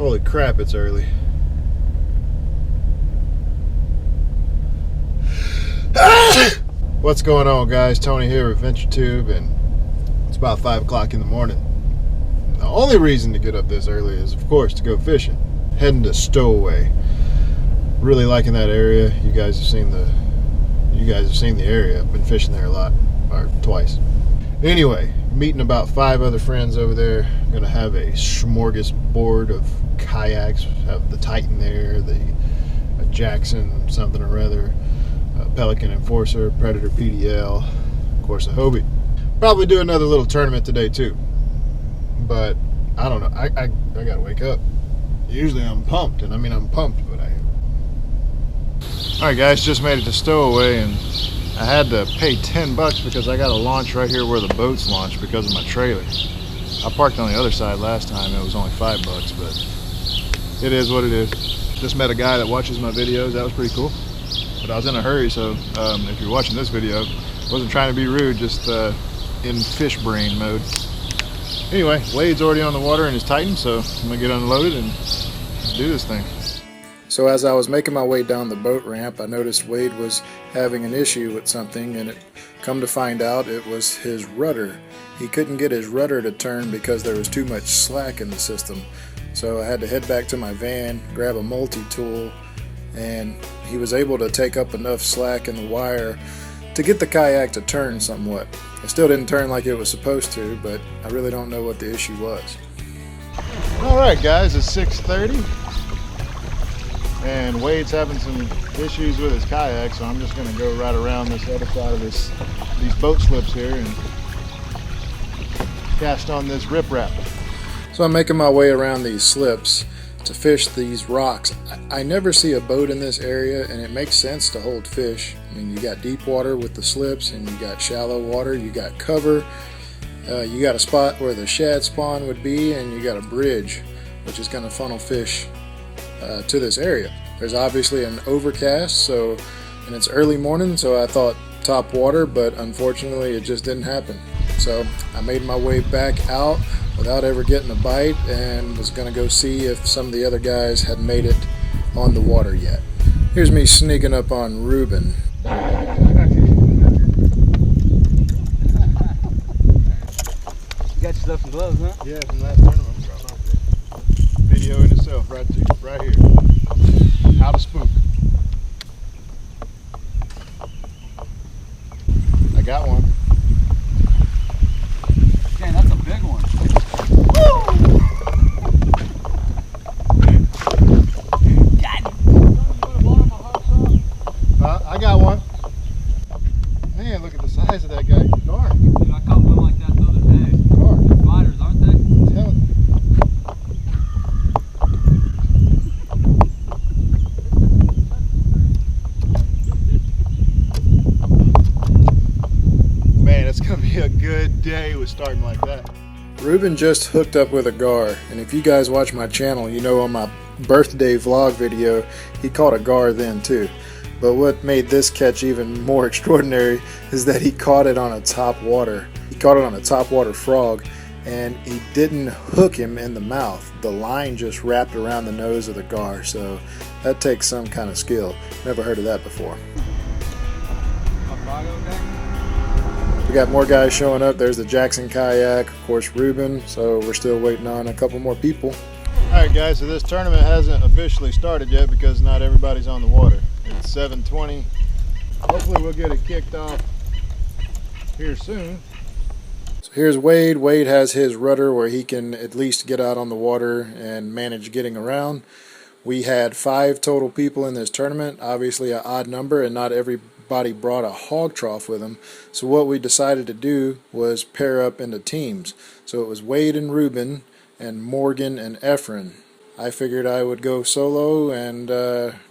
Holy crap, it's early. What's going on, guys? Tony here with VentureTube, and it's about 5 o'clock in the morning. The only reason to get up this early is, of course, to go fishing. Heading to Stowaway. Really liking that area. You guys have seen the area. I've been fishing there a lot, or twice. Anyway, meeting about 5 other friends over there. Gonna have a smorgasbord of kayaks. Have the Titan there, the Jackson something or other, Pelican Enforcer, Predator PDL, of course a Hobie. Probably do another little tournament today too, but I don't know. I gotta wake up. Usually I'm pumped, and I mean I'm pumped, but Alright guys, just made it to Stowaway, and I had to pay 10 bucks because I got to launch right here where the boats launch because of my trailer. I parked on the other side last time. It was only 5 bucks, but it is what it is. Just met a guy that watches my videos. That was pretty cool. But I was in a hurry, so if you're watching this video, I wasn't trying to be rude, just in fish brain mode. Anyway, Wade's already on the water in his Titan, so I'm going to get unloaded and do this thing. So as I was making my way down the boat ramp, I noticed Wade was having an issue with something, and come to find out it was his rudder. He couldn't get his rudder to turn because there was too much slack in the system. So I had to head back to my van, grab a multi-tool, and he was able to take up enough slack in the wire to get the kayak to turn somewhat. It still didn't turn like it was supposed to, but I really don't know what the issue was. Alright guys, it's 6:30. And Wade's having some issues with his kayak, so I'm just going to go right around this other side of these boat slips here and cast on this riprap. So I'm making my way around these slips to fish these rocks. I never see a boat in this area, and it makes sense to hold fish. I mean, you got deep water with the slips, and you got shallow water, you got cover, you got a spot where the shad spawn would be, and you got a bridge, which is going to funnel fish to this area. There's obviously an overcast, and it's early morning, so I thought top water, but unfortunately it just didn't happen. So I made my way back out without ever getting a bite, and was gonna go see if some of the other guys had made it on the water yet. Here's me sneaking up on Reuben. You got yourself some gloves, huh? Yeah, from last tournament. Video in itself, right here. How to spook. I got one. Dang, that's a big one. Woo! I got one. Man, look at the size of that guy. Dark. Dude, I caught one like that the other day. Dark. Fighters, aren't they? I'm telling you. It's gonna be a good day with starting like that. Reuben just hooked up with a gar, and if you guys watch my channel, you know on my birthday vlog video, he caught a gar then too. But what made this catch even more extraordinary is that he caught it on a top water. He caught it on a top water frog, and he didn't hook him in the mouth. The line just wrapped around the nose of the gar, so that takes some kind of skill. Never heard of that before. We got more guys showing up. There's the Jackson kayak, of course Reuben, so we're still waiting on a couple more people. Alright guys, so this tournament hasn't officially started yet because not everybody's on the water. It's 7:20. Hopefully we'll get it kicked off here soon. So here's Wade. Wade has his rudder where he can at least get out on the water and manage getting around. We had 5 total people in this tournament, obviously an odd number, and not everybody brought a hog trough with them. So what we decided to do was pair up into teams. So it was Wade and Reuben and Morgan and Efren. I figured I would go solo and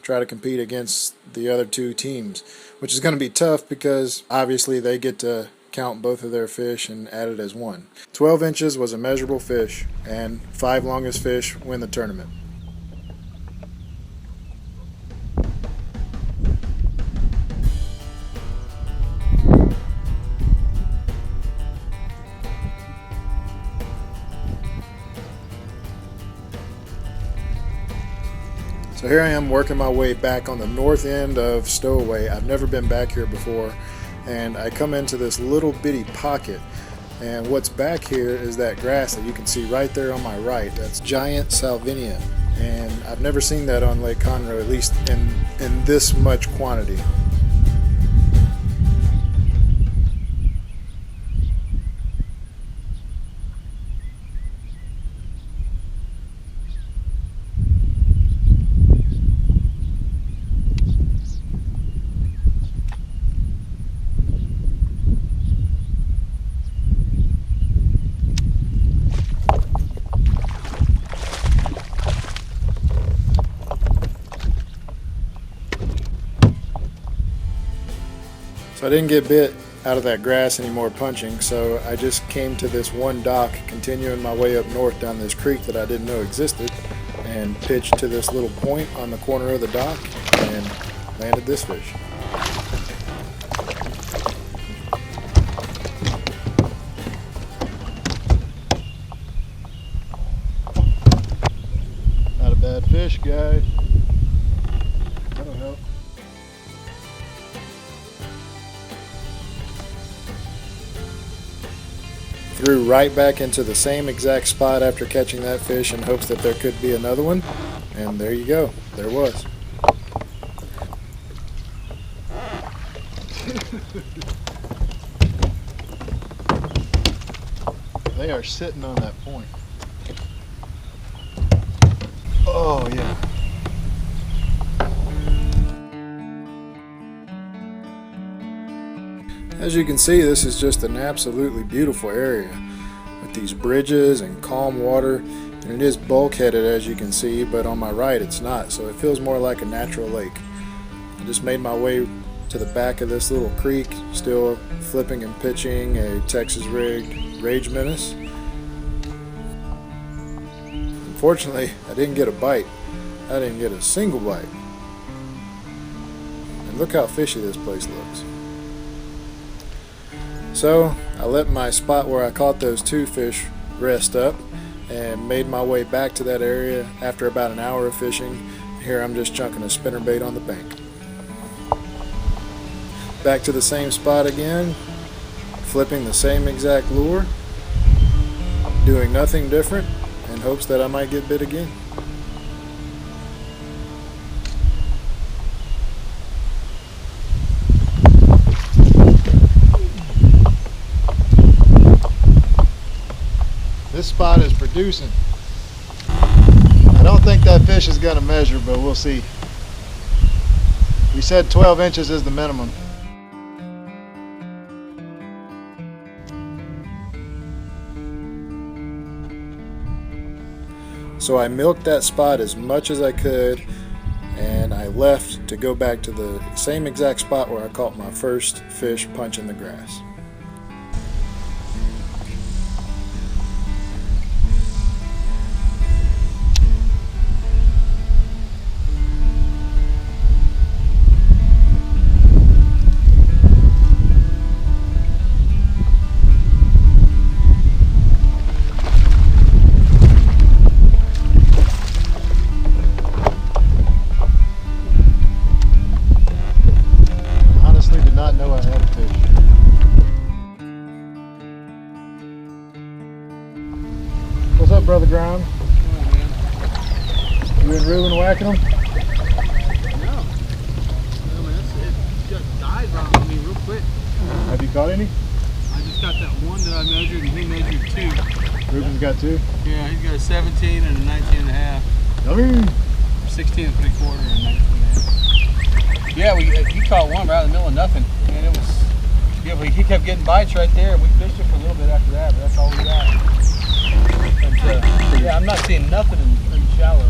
try to compete against the other 2 teams, which is going to be tough because obviously they get to count both of their fish and add it as one. 12 inches was a measurable fish, and 5 longest fish win the tournament. So here I am working my way back on the north end of Stowaway. I've never been back here before, and I come into this little bitty pocket, and what's back here is that grass that you can see right there on my right. That's giant salvinia, and I've never seen that on Lake Conroe, at least in this much quantity. So I didn't get bit out of that grass anymore punching, so I just came to this one dock, continuing my way up north down this creek that I didn't know existed, and pitched to this little point on the corner of the dock and landed this fish. Not a bad fish, guys. That'll help. Threw right back into the same exact spot after catching that fish in hopes that there could be another one, and there you go, there was. They are sitting on that point. Oh yeah. As you can see, this is just an absolutely beautiful area with these bridges and calm water, and it is bulkheaded as you can see, but on my right it's not, so it feels more like a natural lake. I just made my way to the back of this little creek, still flipping and pitching a Texas rigged Rage Menace. Unfortunately, I didn't get a bite. I didn't get a single bite. And look how fishy this place looks. So I let my spot where I caught those two fish rest up and made my way back to that area after about an hour of fishing. Here I'm just chunking a spinnerbait on the bank. Back to the same spot again, flipping the same exact lure, doing nothing different in hopes that I might get bit again. This spot is producing. I don't think that fish is going to measure, but we'll see. We said 12 inches is the minimum. So I milked that spot as much as I could, and I left to go back to the same exact spot where I caught my first fish punching the grass. What's up, Brother Grimes? Oh, man. You and Reuben whacking them? No. No, man, it just died on me real quick. Have you caught any? I just got that one that I measured, and he measured two. Reuben's got two? Yeah, he's got a 17 and a 19 and a half. Yummy! 16 and 3/4 and 19 and a half. Yeah, he caught one right in the middle of nothing. And it was, yeah, but he kept getting bites right there. We fished it for a little bit after that, but that's all we got. But, yeah, I'm not seeing nothing in the shallow.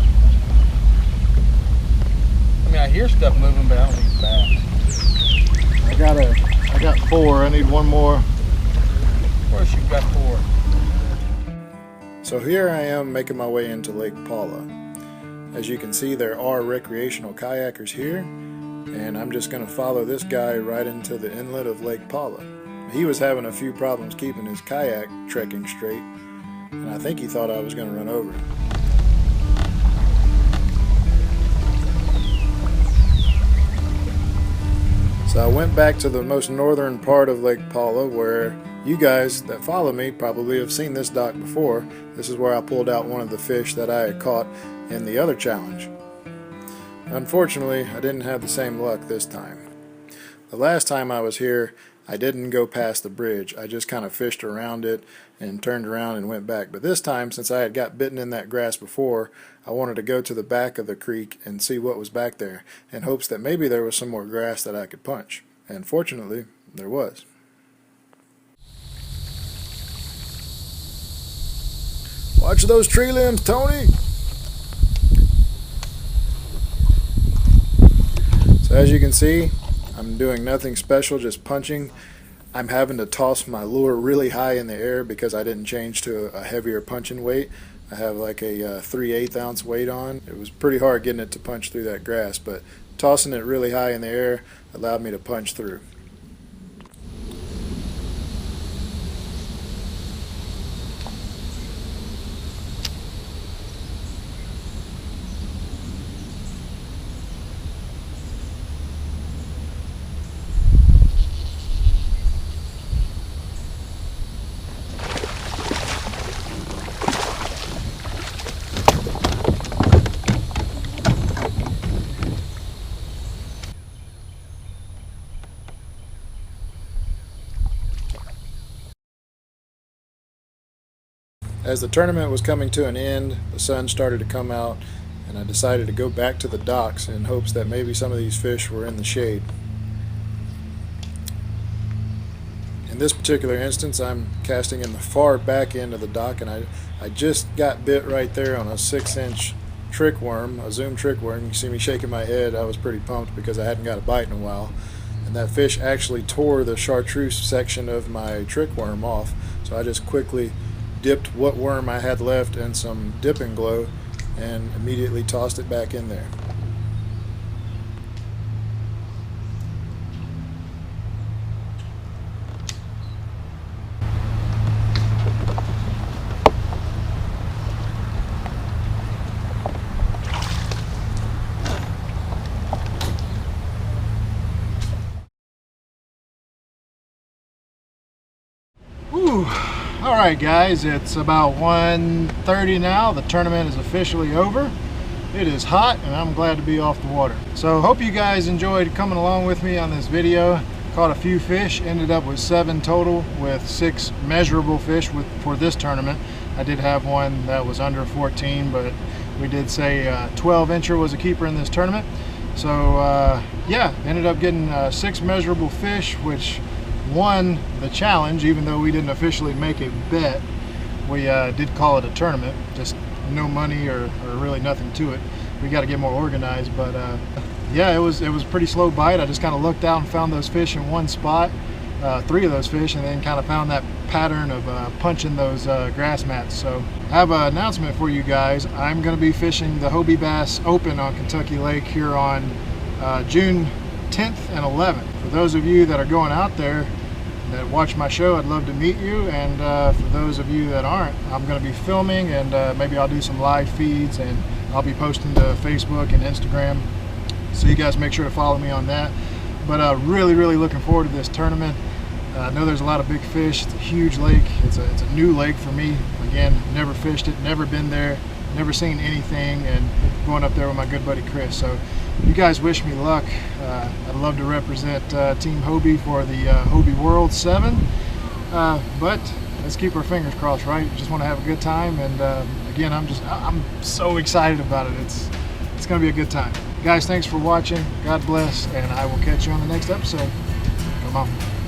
I mean, I hear stuff moving, but I don't think it's bad. I got 4. I need one more. Of course you've got 4. So here I am making my way into Lake Paula. As you can see, there are recreational kayakers here, and I'm just going to follow this guy right into the inlet of Lake Paula. He was having a few problems keeping his kayak trekking straight, and I think he thought I was going to run over him. went back to the most northern part of Lake Paula, where you guys that follow me probably have seen this dock before. This is where I pulled out one of the fish that I had caught in the other challenge. Unfortunately, I didn't have the same luck this time. The last time I was here, I didn't go past the bridge. I just kind of fished around it and turned around and went back. But this time, since I had got bitten in that grass before, I wanted to go to the back of the creek and see what was back there, in hopes that maybe there was some more grass that I could punch. And fortunately, there was. Watch those tree limbs, Tony! So as you can see, I'm doing nothing special, just punching. I'm having to toss my lure really high in the air because I didn't change to a heavier punching weight. I have like a 3/8 ounce weight on. It was pretty hard getting it to punch through that grass, but tossing it really high in the air allowed me to punch through. As the tournament was coming to an end, the sun started to come out, and I decided to go back to the docks in hopes that maybe some of these fish were in the shade. In this particular instance, I'm casting in the far back end of the dock, and I just got bit right there on a 6-inch trick worm, a Zoom trick worm. You see me shaking my head. I was pretty pumped because I hadn't got a bite in a while. And that fish actually tore the chartreuse section of my trick worm off, so I just quickly dipped what worm I had left in some dipping glow and immediately tossed it back in there. Whew. Alright guys, it's about 1:30 now. The tournament is officially over. It is hot and I'm glad to be off the water. So hope you guys enjoyed coming along with me on this video. Caught a few fish, ended up with 7 total with 6 measurable fish for this tournament. I did have one that was under 14, but we did say 12-incher was a keeper in this tournament. So yeah, ended up getting 6 measurable fish, which won the challenge. Even though we didn't officially make a bet, we did call it a tournament. Just no money or really nothing to it. We got to get more organized, but yeah, it was a pretty slow bite. I just kind of looked out and found those fish in one spot, 3 of those fish, and then kind of found that pattern of punching those grass mats. So I have an announcement for you guys. I'm going to be fishing the Hobie Open on Kentucky Lake here on June 10th and 11th. For those of you that are going out there that watch my show, I'd love to meet you, and for those of you that aren't, I'm going to be filming, and maybe I'll do some live feeds, and I'll be posting to Facebook and Instagram, so you guys make sure to follow me on that. But really looking forward to this tournament. I know there's a lot of big fish. It's a huge lake. It's a new lake for me. Again, never fished it, never been there, never seen anything, and going up there with my good buddy Chris. So you guys wish me luck. I'd love to represent Team Hobie for the Hobie World 7, but let's keep our fingers crossed, right? Just want to have a good time, and again, I'm so excited about it. It's gonna be a good time. Guys, thanks for watching. God bless, and I will catch you on the next episode. Come on.